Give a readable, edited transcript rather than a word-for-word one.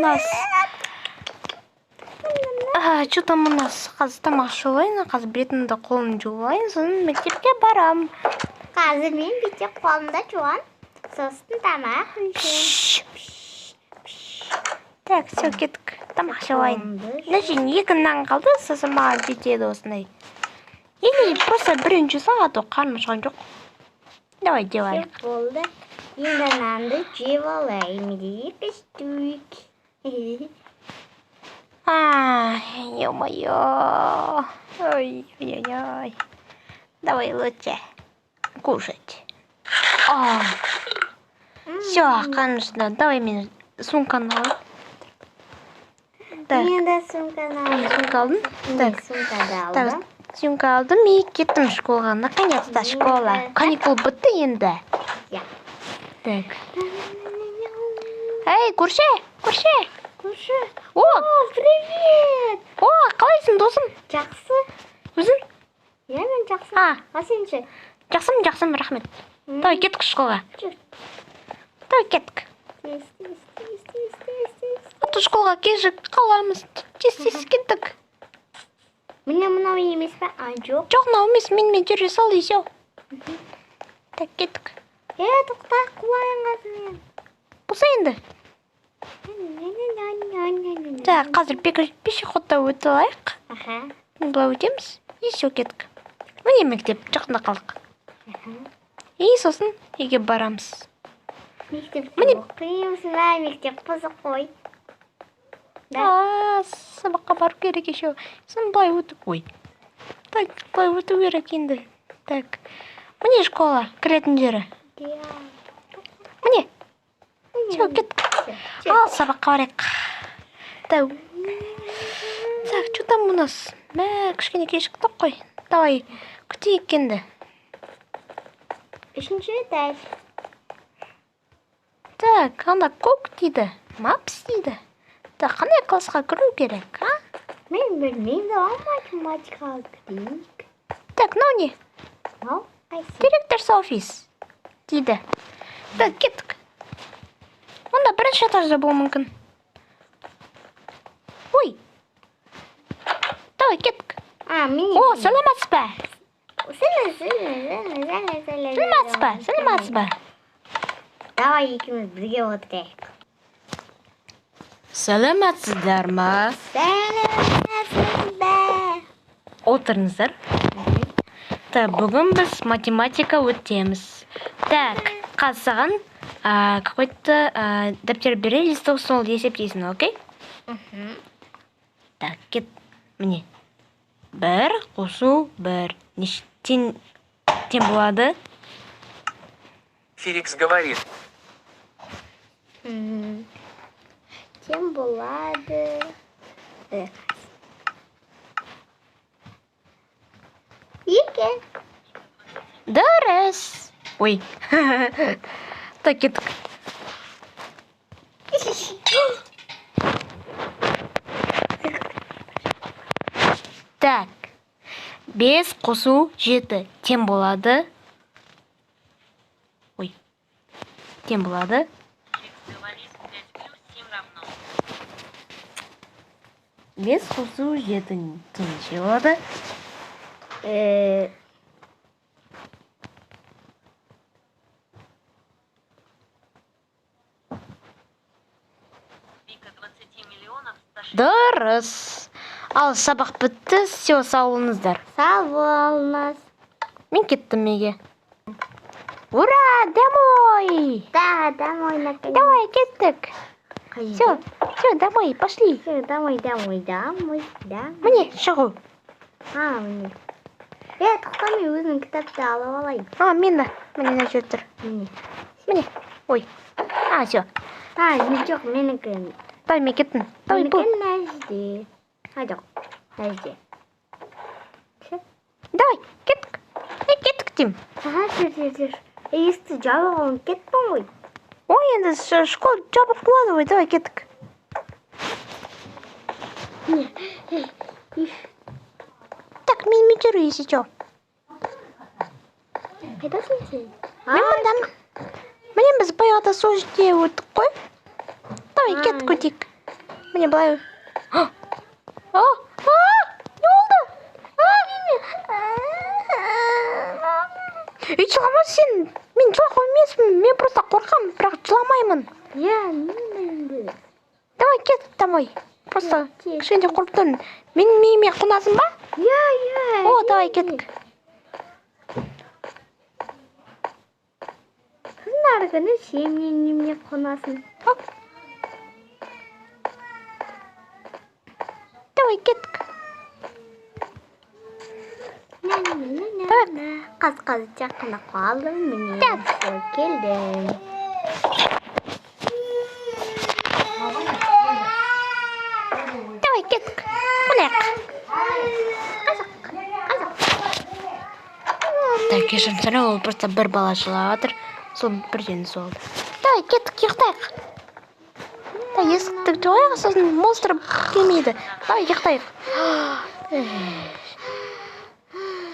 нас? Что там у нас? Қазір тамақ ішіп қазір бетімді қолымды жуып алайын, сосын мектепке барам. Қазір мен бетте қолымда жуам, сосын тамақ ішем. Так, все, кеттік. Тамақ ішіп алайын. Нәшін 2 нан қалды, сосын маған жетеді осындай. Или просто бірінші сағат қарным шыған жоқ. Давай, делайық. Болды. Енді нанды жеп алайын дейік істейік. Ё-моё. Ой-ой-ой. Давай лучше кушать. Все, конечно. Давай мен сумканы алайын. Мен де сумканы алдым. Сумка алдың? Так. Сумканы алдым. Сумка алдым и кеттім школға. Наконец-то школа. Каникул бітті енді. Так. Эй, көрші! О, привет! О, қалайсың, досым? Жақсы. Өзің? Я мен жақсы. А сен ше? Жақсым, рахмет. Давай кеттік школға. Давай кеттік. Аты школға кешік қаламыз. Тез кеттік. Міне мынау емес пе? Жоқ. Жоқ, мынау емес, менімен жүре сал и все. Так, кеттік. Тоқта, құлайын қазір. Болса енді. Так, қазір пешеходта өте алайық. Былай өтеміз. И все, кеттік. Міне мектеп жақында қалдық. И сосын үйге барамыз. Мектепте оқимыз, мектеп қызық қой. Сабаққа барып керек еще. Сосын былай өтіп. Ой. Так, былай өту керек енді. Так. Міне школа, кіретін жері. Міне. Все, кеттік. Ал, сабаққа барайық. Так, что там у нас? Кішкене кешіктік қой. Давай, күтейік енді. 3-ші этаж. Так, анда көк дейді. Мапс дейді. Так, қандай классқа кіру керек, а? Мен білмеймін, математикаға кірейік. Так, мынау не? Мынау қайсы? Директорс офис дейді. Так, кеттік. Онда бірінші этажда болуы мүмкін. Ой. Давай, кеттік. О, саламатсыз ба? Саламатсыз ба? Давай екеуміз бірге отырайық. Саламатсыздар ма? Саламатсыз ба? Отырыңыздар. Так, бүгін біз математика өтеміз. Так, қазір саған какой-то дәптер бере, листок сол есептейсің, окей? Так, кет. Міне. 1 қосу 1. Тен болады? Фирикс говорит. Тем болады. Екі. Дұрыс. Ой. Так, кеттік. Так. 5 қосу 7. Тем болады? Ой. Тем болады? 5 қосу 7. Неше болады? Дұрыс. Ал сабақ бітті, все, сау болыңыздар. Сау болыңыз. Мен кеттім үйге. Ура, домой! Да, домой наконец. Давай, кеттік. Все, домой, пошли. Все, домой. Міне, шығу. Міне. Тоқта мен өзінің кітапты алып алайын. Мені мына жер тұр. Міне. Ой. Все. Жоқ, менікі. Давай, мен кеттім. Давай, бұл. Менікі нәжде. Жоқ, нәжде. Давай, кеттік. Кеттік деймін. Жүр. Есікті жабық алып кеттім ғой. Ой, енді школ жабық болады ғой. Давай, кеттік. Так, мен жүру, если что. Қайдасың сен? Мен мұндамын. Міне біз баяғыда сол жерде өттік қой. Давай, кеттік өтейік. Міне былай. Не болды? Жылама сен. Мен жылақ емеспін. Мен просто қорқам, бірақ жыламаймын. Мен. Давай кет домой. Просто кішкене қорқып тұрмын. Менің миыме қонасың ба? О, давай кеттік. Наргыны сен неме қонасың. Давай кеттік. Қаз жақына қалдым, міне келдім. Давай кеттік. Құлақ. Так, кешірім сұрау, ол просто бір бала жылап жатыр. Сол бірден солды. Давай кеттік, ұйықтайық. Да, есікті жойық, сосын монстр келмейді. Давай ұйықтайық.